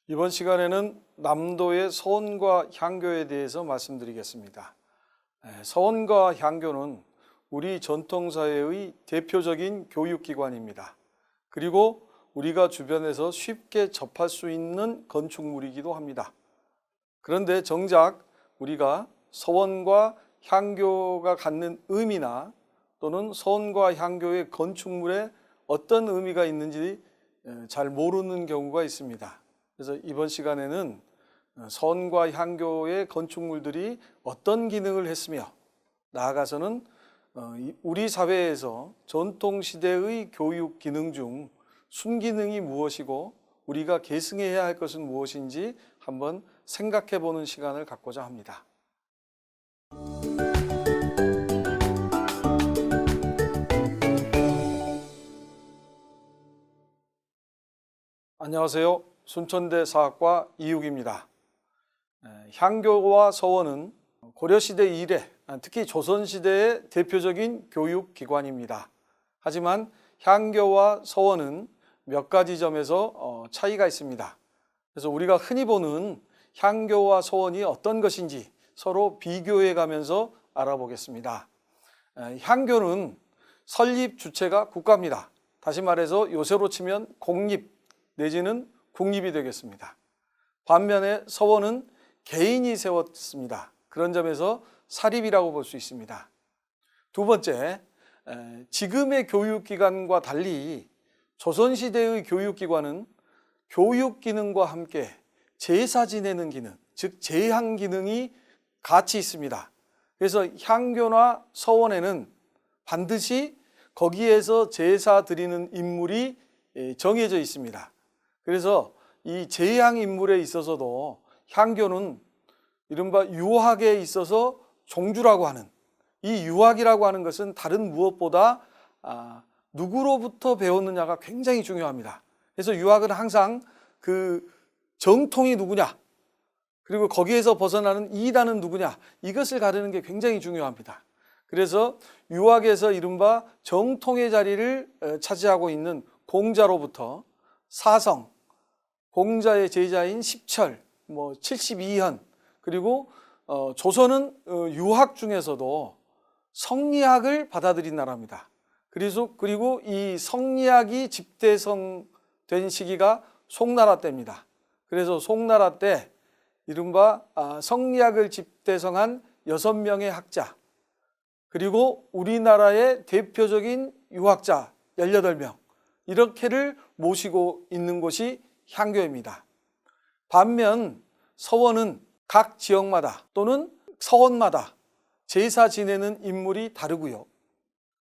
이번 시간에는 남도의 서원과 향교에 대해서 말씀드리겠습니다. 서원과 향교는 우리 전통사회의 대표적인 교육기관입니다. 그리고 우리가 주변에서 쉽게 접할 수 있는 건축물이기도 합니다. 그런데 정작 우리가 서원과 향교가 갖는 의미나 또는 서원과 향교의 건축물에 어떤 의미가 있는지 잘 모르는 경우가 있습니다. 그래서 이번 시간에는 서원과 향교의 건축물들이 어떤 기능을 했으며 나아가서는 우리 사회에서 전통시대의 교육 기능 중 순기능이 무엇이고 우리가 계승해야 할 것은 무엇인지 한번 생각해 보는 시간을 갖고자 합니다. 안녕하세요. 순천대 사학과 이육입니다. 향교와 서원은 고려시대 이래 특히 조선시대의 대표적인 교육기관입니다. 하지만 향교와 서원은 몇 가지 점에서 차이가 있습니다. 그래서 우리가 흔히 보는 향교와 서원이 어떤 것인지 서로 비교해 가면서 알아보겠습니다. 향교는 설립 주체가 국가입니다. 다시 말해서 요새로 치면 공립 내지는 국립이 되겠습니다. 반면에 서원은 개인이 세웠습니다. 그런 점에서 사립이라고 볼 수 있습니다. 두 번째, 지금의 교육기관과 달리 조선시대의 교육기관은 교육기능과 함께 제사 지내는 기능, 즉 제향 기능이 같이 있습니다. 그래서 향교나 서원에는 반드시 거기에서 제사 드리는 인물이 정해져 있습니다. 그래서 이 제향 인물에 있어서도 향교는 이른바 유학에 있어서 종주라고 하는 이 유학이라고 하는 것은 다른 무엇보다 누구로부터 배웠느냐가 굉장히 중요합니다. 그래서 유학은 항상 그 정통이 누구냐 그리고 거기에서 벗어나는 이단은 누구냐 이것을 가르는 게 굉장히 중요합니다. 그래서 유학에서 이른바 정통의 자리를 차지하고 있는 공자로부터 사성, 공자의 제자인 십철, 72현 그리고 조선은 유학 중에서도 성리학을 받아들인 나라입니다. 그리고 이 성리학이 집대성된 시기가 송나라 때입니다. 그래서 송나라 때 이른바 성리학을 집대성한 6명의 학자 그리고 우리나라의 대표적인 유학자 18명 이렇게를 모시고 있는 곳이 향교입니다. 반면 서원은 각 지역마다 또는 서원마다 제사 지내는 인물이 다르고요.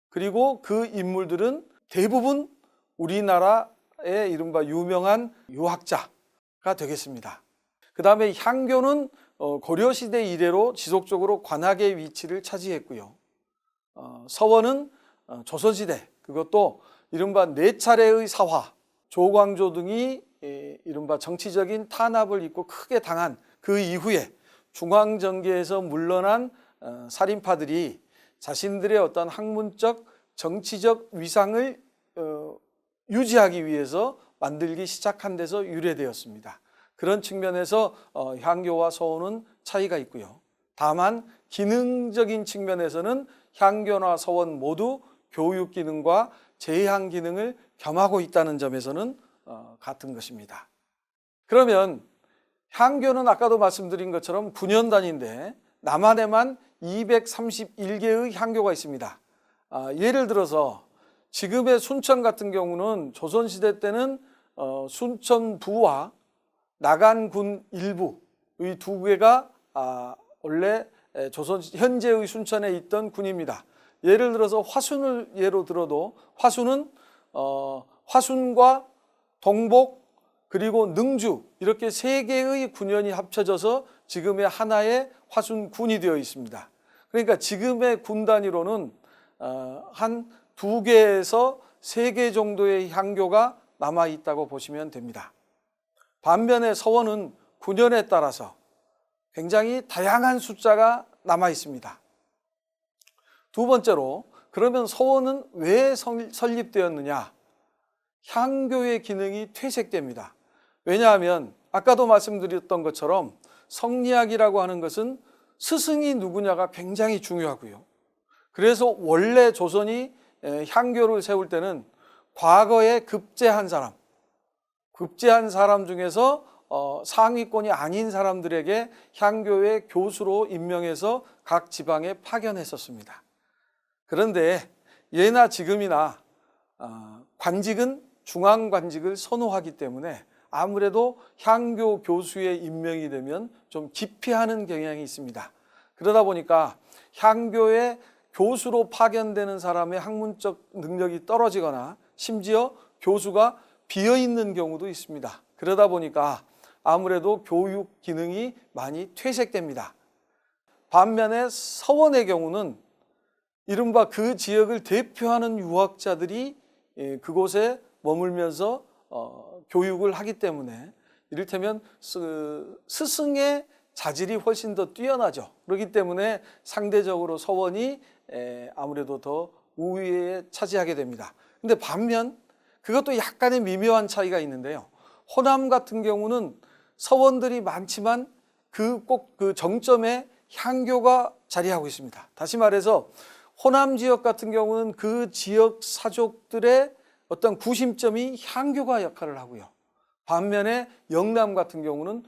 그리고 그 인물들은 대부분 우리나라의 이른바 유명한 유학자가 되겠습니다. 그 다음에 향교는 고려시대 이래로 지속적으로 관학의 위치를 차지했고요. 서원은 조선시대 그것도 이른바 4차례의 사화, 조광조 등이 이른바 정치적인 탄압을 입고 크게 당한 그 이후에 중앙정계에서 물러난 살인파들이 자신들의 어떤 학문적, 정치적 위상을 유지하기 위해서 만들기 시작한 데서 유래되었습니다. 그런 측면에서 향교와 서원은 차이가 있고요. 다만 기능적인 측면에서는 향교나 서원 모두 교육 기능과 제향 기능을 겸하고 있다는 점에서는 같은 것입니다. 그러면 향교는 아까도 말씀드린 것처럼 9년단인데 남한에만 231개의 향교가 있습니다. 예를 들어서 지금의 순천 같은 경우는 조선시대 때는 순천부와 나간군 일부의 두 개가 원래 현재의 순천에 있던 군입니다. 예를 들어서 화순을 예로 들어도 화순은 화순과 동복 그리고 능주 이렇게 3개의 군현이 합쳐져서 지금의 하나의 화순군이 되어 있습니다. 그러니까 지금의 군 단위로는 한 2개에서 3개 정도의 향교가 남아 있다고 보시면 됩니다. 반면에 서원은 군현에 따라서 굉장히 다양한 숫자가 남아 있습니다. 두 번째로 그러면 서원은 왜 설립되었느냐? 향교의 기능이 퇴색됩니다. 왜냐하면 아까도 말씀드렸던 것처럼 성리학이라고 하는 것은 스승이 누구냐가 굉장히 중요하고요. 그래서 원래 조선이 향교를 세울 때는 과거에 급제한 사람 중에서 상위권이 아닌 사람들에게 향교의 교수로 임명해서 각 지방에 파견했었습니다. 그런데 예나 지금이나 관직은 중앙관직을 선호하기 때문에 아무래도 향교 교수의 임명이 되면 좀 기피하는 경향이 있습니다. 그러다 보니까 향교의 교수로 파견되는 사람의 학문적 능력이 떨어지거나 심지어 교수가 비어있는 경우도 있습니다. 그러다 보니까 아무래도 교육 기능이 많이 퇴색됩니다. 반면에 서원의 경우는 이른바 그 지역을 대표하는 유학자들이 그곳에 머물면서 교육을 하기 때문에 이를테면 스승의 자질이 훨씬 더 뛰어나죠. 그렇기 때문에 상대적으로 서원이 아무래도 더 우위에 차지하게 됩니다. 근데 반면 그것도 약간의 미묘한 차이가 있는데요. 호남 같은 경우는 서원들이 많지만 꼭 그 정점에 향교가 자리하고 있습니다. 다시 말해서 호남 지역 같은 경우는 그 지역 사족들의 어떤 구심점이 향교가 역할을 하고요. 반면에 영남 같은 경우는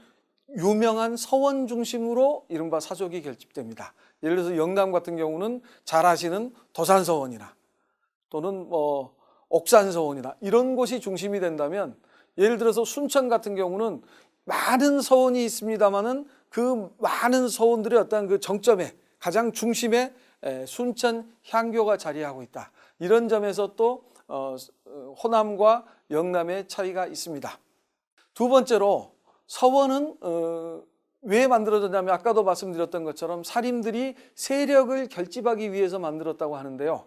유명한 서원 중심으로 이른바 사족이 결집됩니다. 예를 들어서 영남 같은 경우는 잘 아시는 도산서원이나 또는 옥산서원이나 이런 곳이 중심이 된다면, 예를 들어서 순천 같은 경우는 많은 서원이 있습니다만은 그 많은 서원들의 어떤 그 정점에 가장 중심에 순천 향교가 자리하고 있다. 이런 점에서 또 호남과 영남의 차이가 있습니다. 두 번째로 서원은 왜 만들어졌냐면 아까도 말씀드렸던 것처럼 사림들이 세력을 결집하기 위해서 만들었다고 하는데요.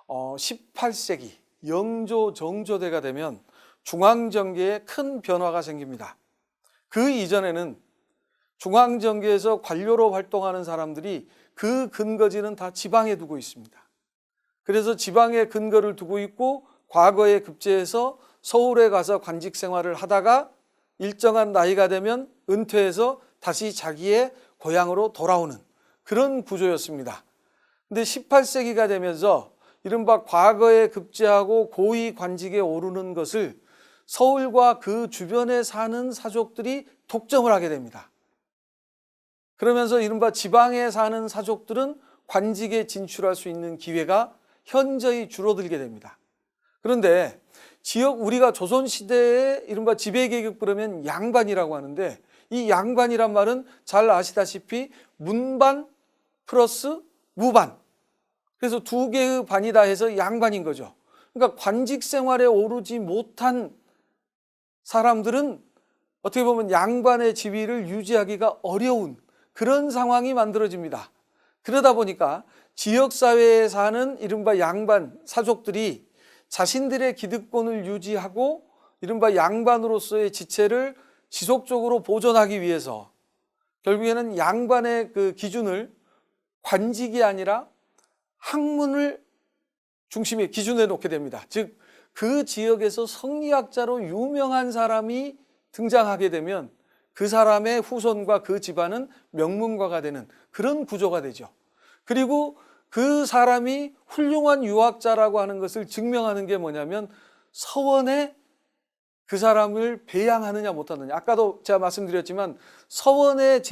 18세기 영조 정조대가 되면 중앙정계에 큰 변화가 생깁니다. 그 이전에는 중앙정계에서 관료로 활동하는 사람들이 그 근거지는 다 지방에 두고 있습니다. 그래서 지방에 근거를 두고 있고 과거에 급제해서 서울에 가서 관직 생활을 하다가 일정한 나이가 되면 은퇴해서 다시 자기의 고향으로 돌아오는 그런 구조였습니다. 근데 18세기가 되면서 이른바 과거에 급제하고 고위 관직에 오르는 것을 서울과 그 주변에 사는 사족들이 독점을 하게 됩니다. 그러면서 이른바 지방에 사는 사족들은 관직에 진출할 수 있는 기회가 현저히 줄어들게 됩니다. 그런데 우리가 조선시대에 이른바 지배계급 그러면 양반이라고 하는데, 이 양반이란 말은 잘 아시다시피 문반 플러스 무반, 그래서 두 개의 반이다 해서 양반인 거죠. 그러니까 관직 생활에 오르지 못한 사람들은 어떻게 보면 양반의 지위를 유지하기가 어려운 그런 상황이 만들어집니다. 그러다 보니까 지역사회에 사는 이른바 양반 사족들이 자신들의 기득권을 유지하고 이른바 양반으로서의 지체를 지속적으로 보존하기 위해서 결국에는 양반의 그 기준을 관직이 아니라 학문을 중심에 기준에 놓게 됩니다. 즉 그 지역에서 성리학자로 유명한 사람이 등장하게 되면 그 사람의 후손과 그 집안은 명문가가 되는 그런 구조가 되죠. 그리고 그 사람이 훌륭한 유학자라고 하는 것을 증명하는 게 뭐냐면 서원에 그 사람을 배양하느냐 못하느냐. 아까도 제가 말씀드렸지만 서원도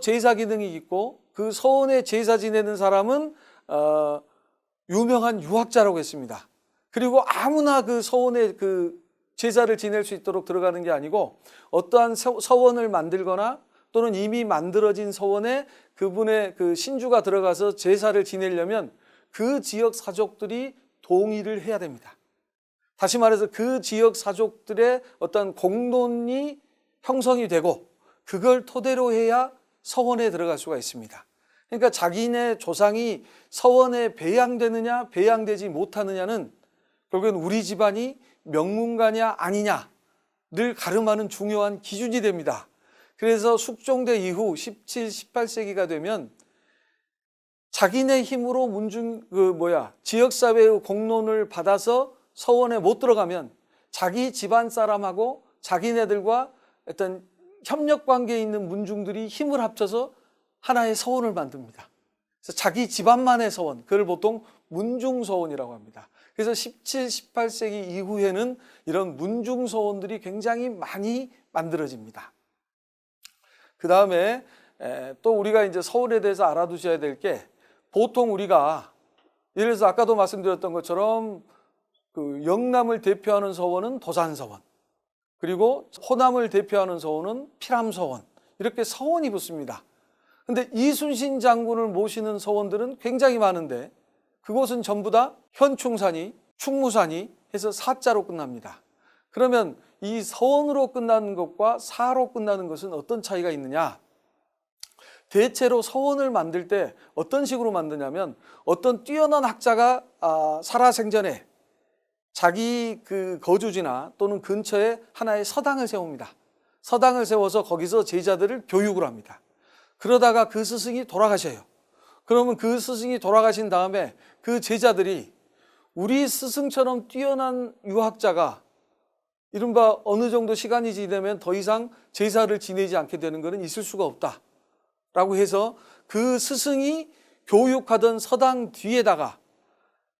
제사 기능이 있고 그 서원에 제사 지내는 사람은 유명한 유학자라고 했습니다. 그리고 아무나 그 서원에 그 제사를 지낼 수 있도록 들어가는 게 아니고 어떠한 서원을 만들거나 또는 이미 만들어진 서원에 그분의 그 신주가 들어가서 제사를 지내려면 그 지역 사족들이 동의를 해야 됩니다. 다시 말해서 그 지역 사족들의 어떤 공론이 형성이 되고 그걸 토대로 해야 서원에 들어갈 수가 있습니다. 그러니까 자기네 조상이 서원에 배양되느냐 배양되지 못하느냐는 결국엔 우리 집안이 명문가냐 아니냐를 가름하는 중요한 기준이 됩니다. 그래서 숙종대 이후 17, 18세기가 되면 자기네 힘으로 지역사회의 공론을 받아서 서원에 못 들어가면 자기 집안 사람하고 자기네들과 어떤 협력 관계에 있는 문중들이 힘을 합쳐서 하나의 서원을 만듭니다. 그래서 자기 집안만의 서원, 그걸 보통 문중서원이라고 합니다. 그래서 17, 18세기 이후에는 이런 문중서원들이 굉장히 많이 만들어집니다. 그 다음에 또 우리가 이제 서원에 대해서 알아두셔야 될 게, 보통 우리가 예를 들어서 아까도 말씀드렸던 것처럼 그 영남을 대표하는 서원은 도산서원, 그리고 호남을 대표하는 서원은 피람서원, 이렇게 서원이 붙습니다. 근데 이순신 장군을 모시는 서원들은 굉장히 많은데 그곳은 전부 다 현충산이, 충무산이 해서 사자로 끝납니다. 그러면 이 서원으로 끝나는 것과 사로 끝나는 것은 어떤 차이가 있느냐? 대체로 서원을 만들 때 어떤 식으로 만드냐면, 어떤 뛰어난 학자가 살아생전에 자기 그 거주지나 또는 근처에 하나의 서당을 세웁니다. 서당을 세워서 거기서 제자들을 교육을 합니다. 그러다가 그 스승이 돌아가셔요. 그러면 그 스승이 돌아가신 다음에 그 제자들이 우리 스승처럼 뛰어난 유학자가 이른바 어느 정도 시간이 지나면 더 이상 제사를 지내지 않게 되는 것은 있을 수가 없다 라고 해서 그 스승이 교육하던 서당 뒤에다가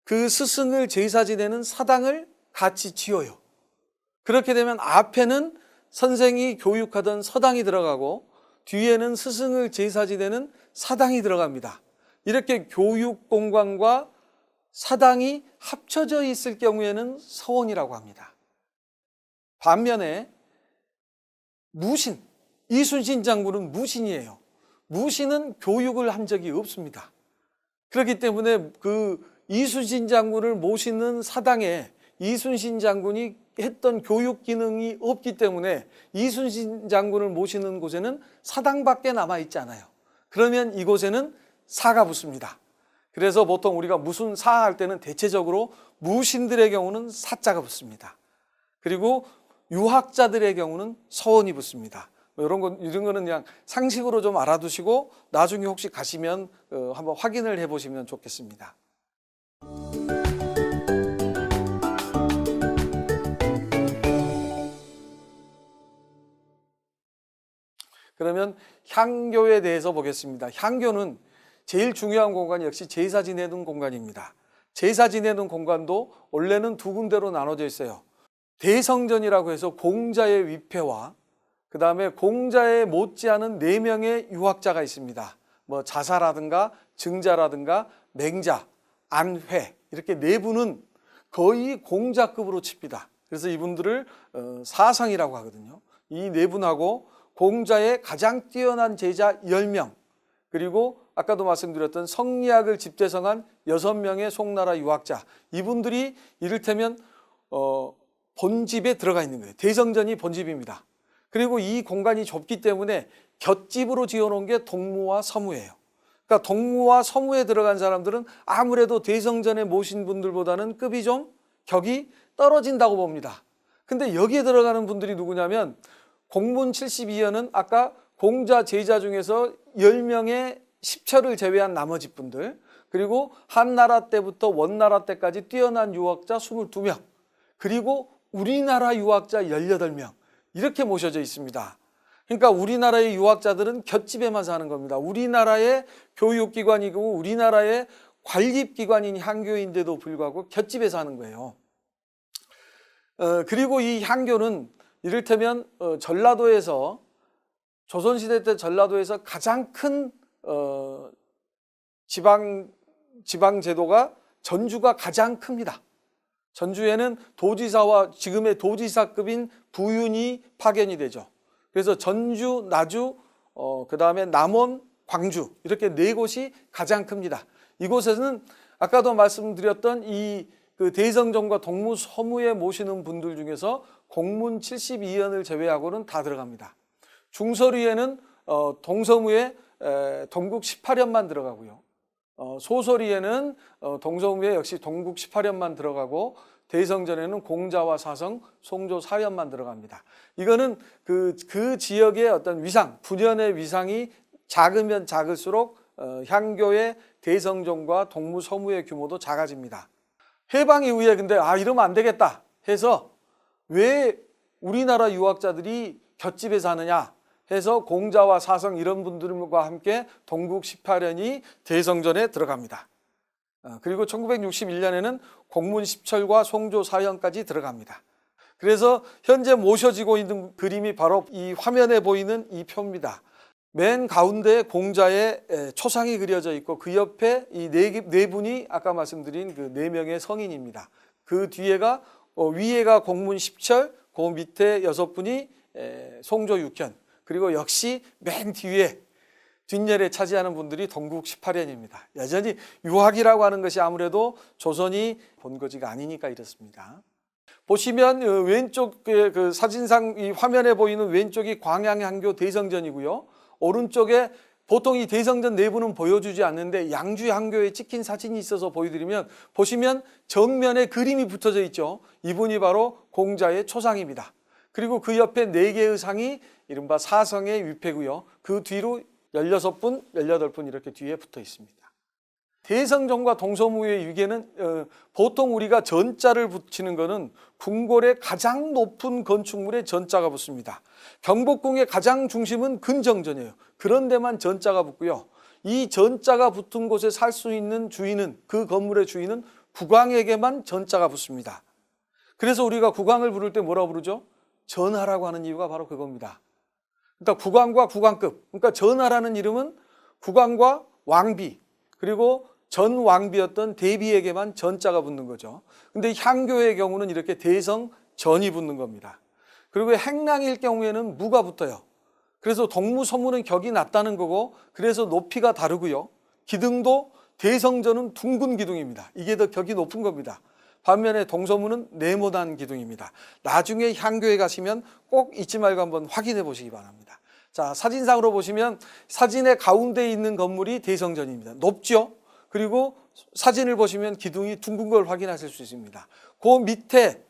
그 스승을 제사 지내는 사당을 같이 지어요. 그렇게 되면 앞에는 선생이 교육하던 서당이 들어가고 뒤에는 스승을 제사 지내는 사당이 들어갑니다. 이렇게 교육 공간과 사당이 합쳐져 있을 경우에는 서원이라고 합니다. 반면에 무신, 이순신 장군은 무신이에요. 무신은 교육을 한 적이 없습니다. 그렇기 때문에 그 이순신 장군을 모시는 사당에 이순신 장군이 했던 교육 기능이 없기 때문에 이순신 장군을 모시는 곳에는 사당밖에 남아있지 않아요. 그러면 이곳에는 사가 붙습니다. 그래서 보통 우리가 무슨 사 할 때는 대체적으로 무신들의 경우는 사자가 붙습니다. 그리고 유학자들의 경우는 서원이 붙습니다. 이런 거는 그냥 상식으로 좀 알아두시고 나중에 혹시 가시면 한번 확인을 해보시면 좋겠습니다. 그러면 향교에 대해서 보겠습니다. 향교는 제일 중요한 공간이 역시 제사 지내는 공간입니다. 제사 지내는 공간도 원래는 두 군데로 나눠져 있어요. 대성전이라고 해서 공자의 위패와 그 다음에 공자에 못지않은 4명의 유학자가 있습니다. 뭐 자사라든가 증자라든가 맹자, 안회, 이렇게 4분은 거의 공자급으로 칩니다. 그래서 이분들을 사상이라고 하거든요. 이 4분하고 공자의 가장 뛰어난 제자 10명, 그리고 아까도 말씀드렸던 성리학을 집대성한 6명의 송나라 유학자, 이분들이 이를테면 본집에 들어가 있는 거예요. 대성전이 본집입니다. 그리고 이 공간이 좁기 때문에 곁집으로 지어놓은 게 동무와 서무예요. 그러니까 동무와 서무에 들어간 사람들은 아무래도 대성전에 모신 분들보다는 급이 좀 격이 떨어진다고 봅니다. 근데 여기에 들어가는 분들이 누구냐면 공문 72연은 아까 공자 제자 중에서 10명의 10처를 제외한 나머지 분들, 그리고 한나라 때부터 원나라 때까지 뛰어난 유학자 22명, 그리고 우리나라 유학자 18명, 이렇게 모셔져 있습니다. 그러니까 우리나라의 유학자들은 곁집에만 사는 겁니다. 우리나라의 교육기관이고 우리나라의 관립기관인 향교인데도 불구하고 곁집에 사는 거예요. 그리고 이 향교는 이를테면 전라도에서, 조선시대 때 전라도에서 가장 큰 지방제도가 전주가 가장 큽니다. 전주에는 도지사와 지금의 도지사급인 부윤이 파견이 되죠. 그래서 전주, 나주, 그 다음에 남원, 광주, 이렇게 4곳이 가장 큽니다. 이곳에서는 아까도 말씀드렸던 그 대성전과 동무, 서무에 모시는 분들 중에서 공문 72연을 제외하고는 다 들어갑니다. 중서리에는 동서무에 동국 18연만 들어가고요. 소서리에는 동서무에 역시 동국 18연만 들어가고, 대성전에는 공자와 사성, 송조 4연만 들어갑니다. 이거는 그 지역의 어떤 위상, 분연의 위상이 작으면 작을수록 향교의 대성전과 동무, 서무의 규모도 작아집니다. 해방 이후에 근데 이러면 안 되겠다 해서 왜 우리나라 유학자들이 볏집에 사느냐 해서 공자와 사성 이런 분들과 함께 동국 18년이 대성전에 들어갑니다. 그리고 1961년에는 공문 10철과 송조 4연까지 들어갑니다. 그래서 현재 모셔지고 있는 그림이 바로 이 화면에 보이는 이 표입니다. 맨 가운데에 공자의 초상이 그려져 있고 그 옆에 이 네 분이 아까 말씀드린 그 4명의 성인입니다. 그 뒤에가 위에가 공문 10철, 그 밑에 6분이 송조 6현, 그리고 역시 맨 뒤에 뒷열에 차지하는 분들이 동국 18년입니다. 여전히 유학이라고 하는 것이 아무래도 조선이 본거지가 아니니까 이렇습니다. 보시면 왼쪽의 그 사진상 이 화면에 보이는 왼쪽이 광양향교 대성전이고요. 오른쪽에 보통 이 대성전 내부는 보여주지 않는데 양주향교에 찍힌 사진이 있어서 보여드리면 보시면 정면에 그림이 붙어져 있죠. 이분이 바로 공자의 초상입니다. 그리고 그 옆에 4개의 상이 이른바 사성의 위패고요. 그 뒤로 16분, 18분 이렇게 뒤에 붙어 있습니다. 대성전과 동서무의 위계는 보통 우리가 전자를 붙이는 것은 궁궐의 가장 높은 건축물에 전자가 붙습니다. 경복궁의 가장 중심은 근정전이에요. 그런 데만 전자가 붙고요. 이 전자가 붙은 곳에 살 수 있는 주인은, 그 건물의 주인은 국왕에게만 전자가 붙습니다. 그래서 우리가 국왕을 부를 때 뭐라고 부르죠? 전하라고 하는 이유가 바로 그겁니다. 그러니까 국왕과 국왕급, 그러니까 전하라는 이름은 국왕과 왕비, 그리고 전 왕비였던 대비에게만 전자가 붙는 거죠. 근데 향교의 경우는 이렇게 대성전이 붙는 겁니다. 그리고 행랑일 경우에는 무가 붙어요. 그래서 동무서무는 격이 낮다는 거고, 그래서 높이가 다르고요. 기둥도 대성전은 둥근 기둥입니다. 이게 더 격이 높은 겁니다. 반면에 동서무는 네모난 기둥입니다. 나중에 향교에 가시면 꼭 잊지 말고 한번 확인해 보시기 바랍니다. 자, 사진상으로 보시면 사진의 가운데 있는 건물이 대성전입니다. 높죠? 그리고 사진을 보시면 기둥이 둥근 걸 확인하실 수 있습니다. 그 밑에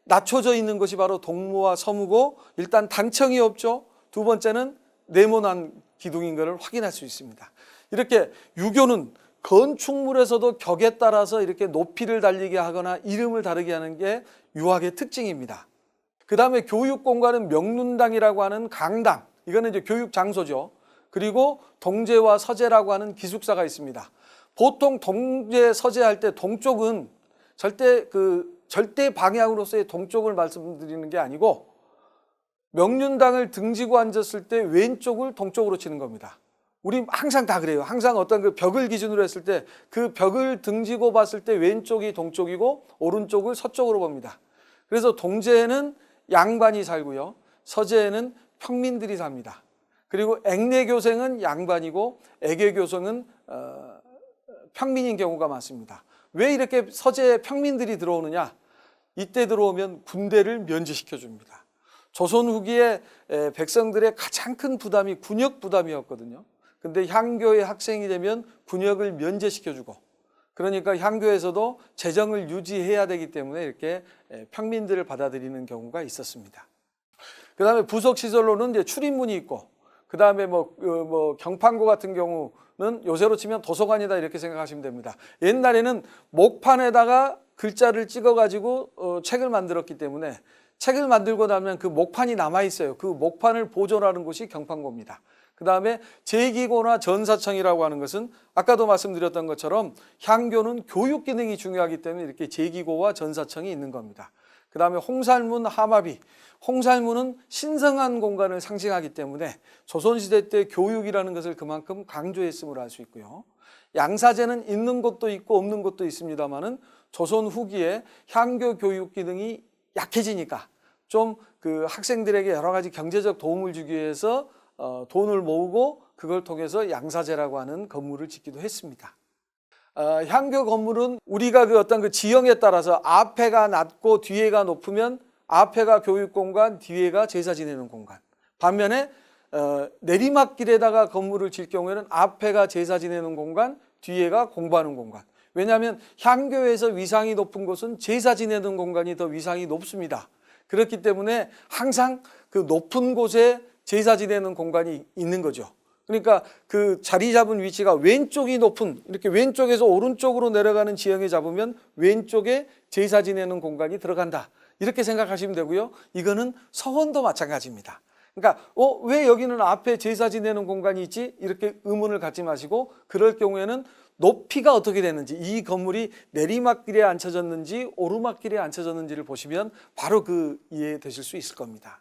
낮춰져 있는 것이 바로 동무와 서무고, 일단 단청이 없죠. 두 번째는 네모난 기둥인 것을 확인할 수 있습니다. 이렇게 유교는 건축물에서도 격에 따라서 이렇게 높이를 달리게 하거나 이름을 다르게 하는 게 유학의 특징입니다. 그 다음에 교육공간은 명륜당이라고 하는 강당, 이거는 이제 교육 장소죠. 그리고 동제와 서제라고 하는 기숙사가 있습니다. 보통 동제, 서제할 때 동쪽은 절대 방향으로서의 동쪽을 말씀드리는 게 아니고, 명륜당을 등지고 앉았을 때 왼쪽을 동쪽으로 치는 겁니다. 우리 항상 다 그래요. 항상 어떤 그 벽을 기준으로 했을 때 그 벽을 등지고 봤을 때 왼쪽이 동쪽이고 오른쪽을 서쪽으로 봅니다. 그래서 동제에는 양반이 살고요. 서제에는 평민들이 삽니다. 그리고 앵내교생은 양반이고 애계교생은 평민인 경우가 많습니다. 왜 이렇게 서제에 평민들이 들어오느냐? 이때 들어오면 군대를 면제시켜 줍니다. 조선 후기에 백성들의 가장 큰 부담이 군역 부담이었거든요. 근데 향교의 학생이 되면 군역을 면제시켜 주고, 그러니까 향교에서도 재정을 유지해야 되기 때문에 이렇게 평민들을 받아들이는 경우가 있었습니다. 그 다음에 부속시설로는 이제 출입문이 있고, 그 다음에 경판고 같은 경우는 요새로 치면 도서관이다 이렇게 생각하시면 됩니다. 옛날에는 목판에다가 글자를 찍어가지고 책을 만들었기 때문에 책을 만들고 나면 그 목판이 남아있어요. 그 목판을 보존하는 곳이 경판고입니다. 그 다음에 제기고나 전사청이라고 하는 것은 아까도 말씀드렸던 것처럼 향교는 교육 기능이 중요하기 때문에 이렇게 제기고와 전사청이 있는 겁니다. 그 다음에 홍살문, 하마비. 홍살문은 신성한 공간을 상징하기 때문에 조선시대 때 교육이라는 것을 그만큼 강조했음을 알 수 있고요. 양사제는 있는 곳도 있고 없는 곳도 있습니다만은 조선 후기에 향교 교육 기능이 약해지니까 좀 그 학생들에게 여러 가지 경제적 도움을 주기 위해서 돈을 모으고 그걸 통해서 양사제라고 하는 건물을 짓기도 했습니다. 향교 건물은 우리가 그 어떤 그 지형에 따라서 앞에가 낮고 뒤에가 높으면 앞에가 교육공간, 뒤에가 제사 지내는 공간. 반면에 내리막길에다가 건물을 질 경우에는 앞에가 제사 지내는 공간, 뒤에가 공부하는 공간. 왜냐하면 향교에서 위상이 높은 곳은 제사 지내는 공간이 더 위상이 높습니다. 그렇기 때문에 항상 그 높은 곳에 제사 지내는 공간이 있는 거죠. 그러니까 그 자리 잡은 위치가 왼쪽이 높은, 이렇게 왼쪽에서 오른쪽으로 내려가는 지형에 잡으면 왼쪽에 제사 지내는 공간이 들어간다, 이렇게 생각하시면 되고요. 이거는 서원도 마찬가지입니다. 그러니까 왜 여기는 앞에 제사 지내는 공간이 있지? 이렇게 의문을 갖지 마시고, 그럴 경우에는 높이가 어떻게 되는지, 이 건물이 내리막길에 앉혀졌는지 오르막길에 앉혀졌는지를 보시면 바로 그 이해되실 수 있을 겁니다.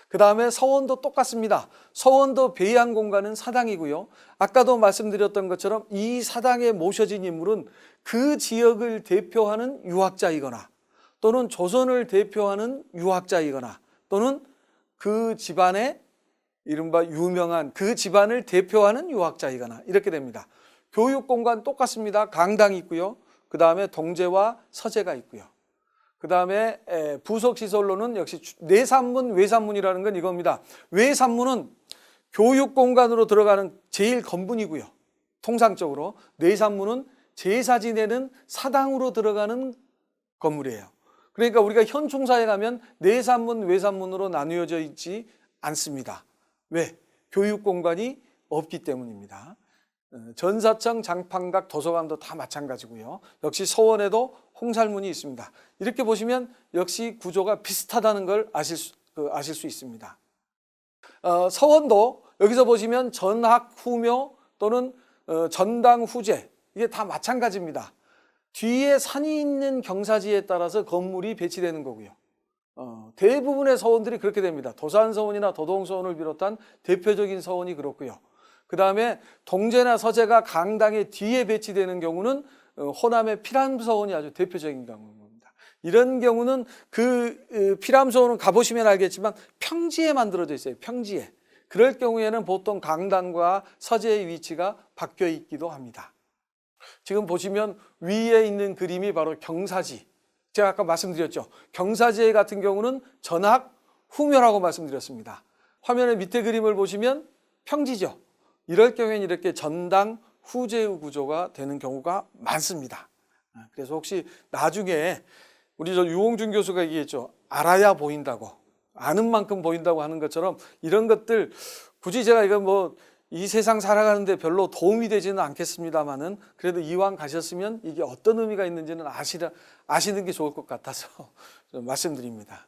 그 다음에 서원도 똑같습니다. 서원도 배의한 공간은 사당이고요. 아까도 말씀드렸던 것처럼 이 사당에 모셔진 인물은 그 지역을 대표하는 유학자이거나, 또는 조선을 대표하는 유학자이거나, 또는 그 집안의 이른바 유명한 그 집안을 대표하는 유학자이거나, 이렇게 됩니다. 교육공간 똑같습니다. 강당이 있고요. 그 다음에 동제와 서재가 있고요. 그 다음에 부속시설로는 역시 내산문, 외산문이라는 건 이겁니다. 외산문은 교육공간으로 들어가는 제일 건분이고요. 통상적으로. 내산문은 제사 지내는 사당으로 들어가는 건물이에요. 그러니까 우리가 현충사에 가면 내산문, 외산문으로 나누어져 있지 않습니다. 왜? 교육공간이 없기 때문입니다. 전사청, 장판각, 도서관도 다 마찬가지고요. 역시 서원에도 홍살문이 있습니다. 이렇게 보시면 역시 구조가 비슷하다는 걸 아실 수 있습니다. 서원도 여기서 보시면 전학 후묘 또는 전당 후제, 이게 다 마찬가지입니다. 뒤에 산이 있는 경사지에 따라서 건물이 배치되는 거고요. 대부분의 서원들이 그렇게 됩니다. 도산서원이나 도동서원을 비롯한 대표적인 서원이 그렇고요. 그 다음에 동제나 서제가 강당의 뒤에 배치되는 경우는 호남의 피람서원이 아주 대표적인 경우입니다. 이런 경우는 그 피람서원은 가보시면 알겠지만 평지에 만들어져 있어요. 평지에. 그럴 경우에는 보통 강당과 서재의 위치가 바뀌어 있기도 합니다. 지금 보시면 위에 있는 그림이 바로 경사지. 제가 아까 말씀드렸죠. 경사지 같은 경우는 전학 후묘라고 말씀드렸습니다. 화면의 밑에 그림을 보시면 평지죠. 이럴 경우에는 이렇게 전당 후제의 구조가 되는 경우가 많습니다. 그래서 혹시 나중에 우리 유홍준 교수가 얘기했죠. 알아야 보인다고, 아는 만큼 보인다고 하는 것처럼 이런 것들 굳이 제가 이거 이 세상 살아가는데 별로 도움이 되지는 않겠습니다만은, 그래도 이왕 가셨으면 이게 어떤 의미가 있는지는 아시는 게 좋을 것 같아서 좀 말씀드립니다.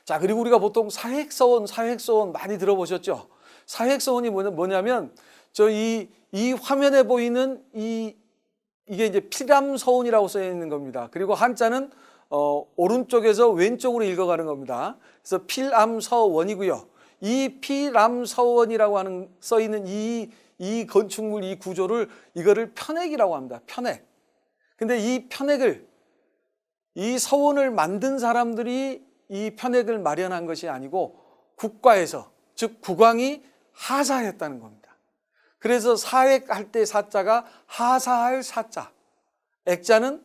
자, 그리고 우리가 보통 사획서원 많이 들어보셨죠? 사획서원이 뭐냐면 이 화면에 보이는 이게 이제 피람서원이라고 써 있는 겁니다. 그리고 한자는 오른쪽에서 왼쪽으로 읽어가는 겁니다. 그래서 필암서원이고요. 이 피람서원이라고 써 있는 이 건축물, 이 구조를, 이거를 편액이라고 합니다. 편액. 근데 이 편액을, 이 서원을 만든 사람들이 이 편액을 마련한 것이 아니고 국가에서, 즉 국왕이 하사했다는 겁니다. 그래서 사획할 때 사자가 하사할 사자, 액자는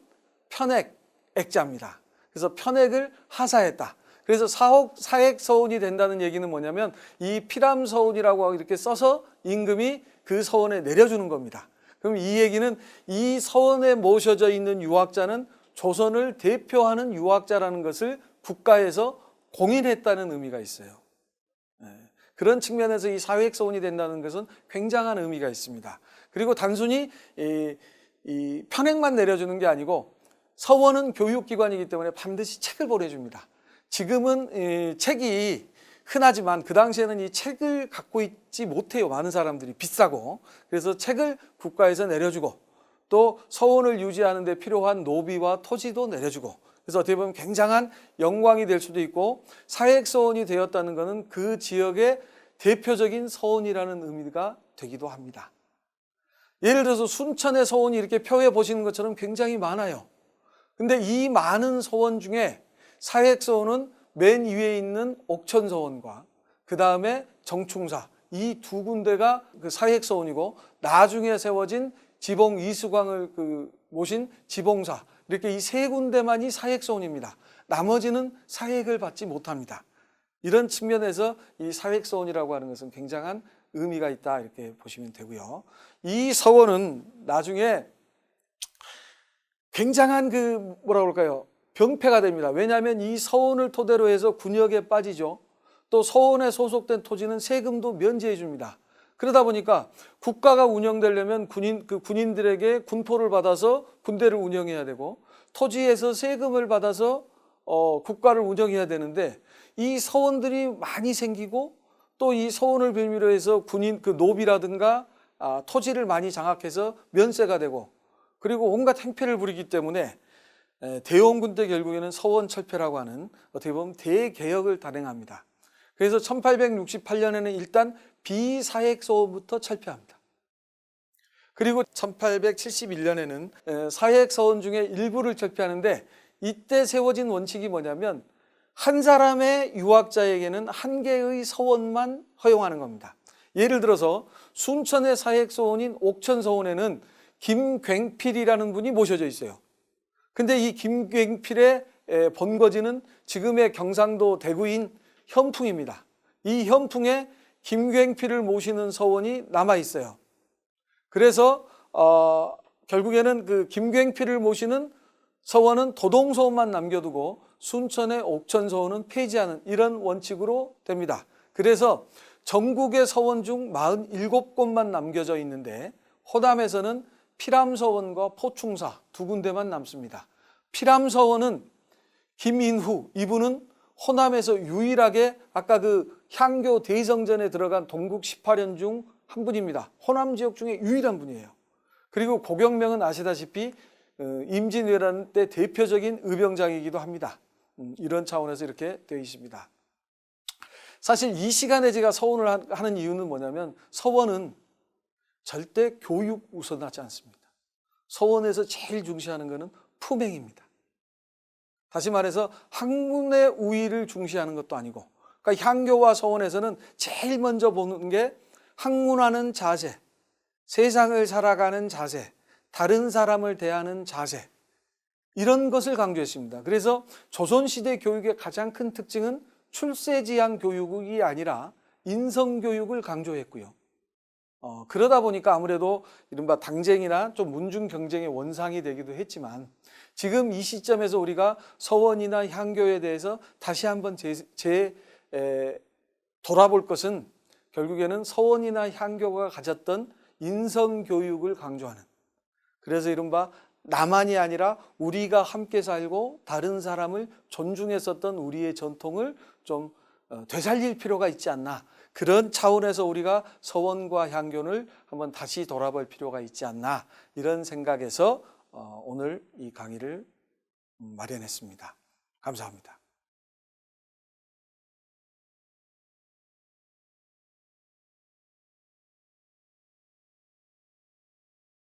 편액, 액자입니다. 그래서 편액을 하사했다. 그래서 사획서원이 된다는 얘기는 뭐냐면 이 피람서원이라고 이렇게 써서 임금이 그 서원에 내려주는 겁니다. 그럼 이 얘기는 이 서원에 모셔져 있는 유학자는 조선을 대표하는 유학자라는 것을 국가에서 공인했다는 의미가 있어요. 그런 측면에서 이 사획서원이 된다는 것은 굉장한 의미가 있습니다. 그리고 단순히 이 편액만 내려주는 게 아니고, 서원은 교육기관이기 때문에 반드시 책을 보내줍니다. 지금은 책이 흔하지만 그 당시에는 이 책을 갖고 있지 못해요. 많은 사람들이 비싸고. 그래서 책을 국가에서 내려주고, 또 서원을 유지하는 데 필요한 노비와 토지도 내려주고, 그래서 어떻게 보면 굉장한 영광이 될 수도 있고, 사획서원이 되었다는 것은 그 지역의 대표적인 서원이라는 의미가 되기도 합니다. 예를 들어서 순천의 서원이 이렇게 표에 보시는 것처럼 굉장히 많아요. 근데 이 많은 서원 중에 사획서원은 맨 위에 있는 옥천서원과 그 다음에 정충사, 이 두 군데가 그 사획서원이고, 나중에 세워진 지봉 이수광을 모신 지봉사, 이렇게 이 세 군데만이 사획서원입니다. 나머지는 사획을 받지 못합니다. 이런 측면에서 이 사획서원이라고 하는 것은 굉장한 의미가 있다, 이렇게 보시면 되고요. 이 서원은 나중에 굉장한 그 뭐라 그럴까요? 병폐가 됩니다. 왜냐하면 이 서원을 토대로 해서 군역에 빠지죠. 또 서원에 소속된 토지는 세금도 면제해 줍니다. 그러다 보니까 국가가 운영되려면 군인들에게 군포를 받아서 군대를 운영해야 되고, 토지에서 세금을 받아서 국가를 운영해야 되는데, 이 서원들이 많이 생기고 또 이 서원을 빌미로 해서 군인 노비라든가 토지를 많이 장악해서 면세가 되고, 그리고 온갖 행패를 부리기 때문에 대원군 때 결국에는 서원 철폐라고 하는, 어떻게 보면 대개혁을 단행합니다. 그래서 1868년에는 일단 비사액 서원부터 철폐합니다. 그리고 1871년에는 사액 서원 중에 일부를 철폐하는데, 이때 세워진 원칙이 뭐냐면 한 사람의 유학자에게는 한 개의 서원만 허용하는 겁니다. 예를 들어서 순천의 사액 서원인 옥천 서원에는 김굉필이라는 분이 모셔져 있어요. 근데 이 김굉필의 본거지는 지금의 경상도 대구인 현풍입니다. 이 현풍에 김굉필을 모시는 서원이 남아 있어요. 그래서 결국에는 그 김굉필을 모시는 서원은 도동서원만 남겨두고 순천의 옥천서원은 폐지하는 이런 원칙으로 됩니다. 그래서 전국의 서원 중 47곳만 남겨져 있는데, 호남에서는 피람서원과 포충사 두 군데만 남습니다. 피람서원은 김인후, 이분은 호남에서 유일하게 아까 그 향교 대성전에 들어간 동국 18연 중 한 분입니다. 호남 지역 중에 유일한 분이에요. 그리고 고경명은 아시다시피 임진왜란 때 대표적인 의병장이기도 합니다. 이런 차원에서 이렇게 되어 있습니다. 사실 이 시간에 제가 서원을 하는 이유는 뭐냐면, 서원은 절대 교육 우선하지 않습니다. 서원에서 제일 중시하는 것은 품행입니다. 다시 말해서 학문의 우위를 중시하는 것도 아니고, 그러니까 향교와 서원에서는 제일 먼저 보는 게 학문하는 자세, 세상을 살아가는 자세, 다른 사람을 대하는 자세, 이런 것을 강조했습니다. 그래서 조선시대 교육의 가장 큰 특징은 출세지향 교육이 아니라 인성교육을 강조했고요. 그러다 보니까 아무래도 이른바 당쟁이나 좀 문중 경쟁의 원상이 되기도 했지만, 지금 이 시점에서 우리가 서원이나 향교에 대해서 다시 한번 돌아볼 것은, 결국에는 서원이나 향교가 가졌던 인성교육을 강조하는, 그래서 이른바 나만이 아니라 우리가 함께 살고 다른 사람을 존중했었던 우리의 전통을 좀 되살릴 필요가 있지 않나, 그런 차원에서 우리가 서원과 향교를 한번 다시 돌아볼 필요가 있지 않나, 이런 생각에서 오늘 이 강의를 마련했습니다. 감사합니다.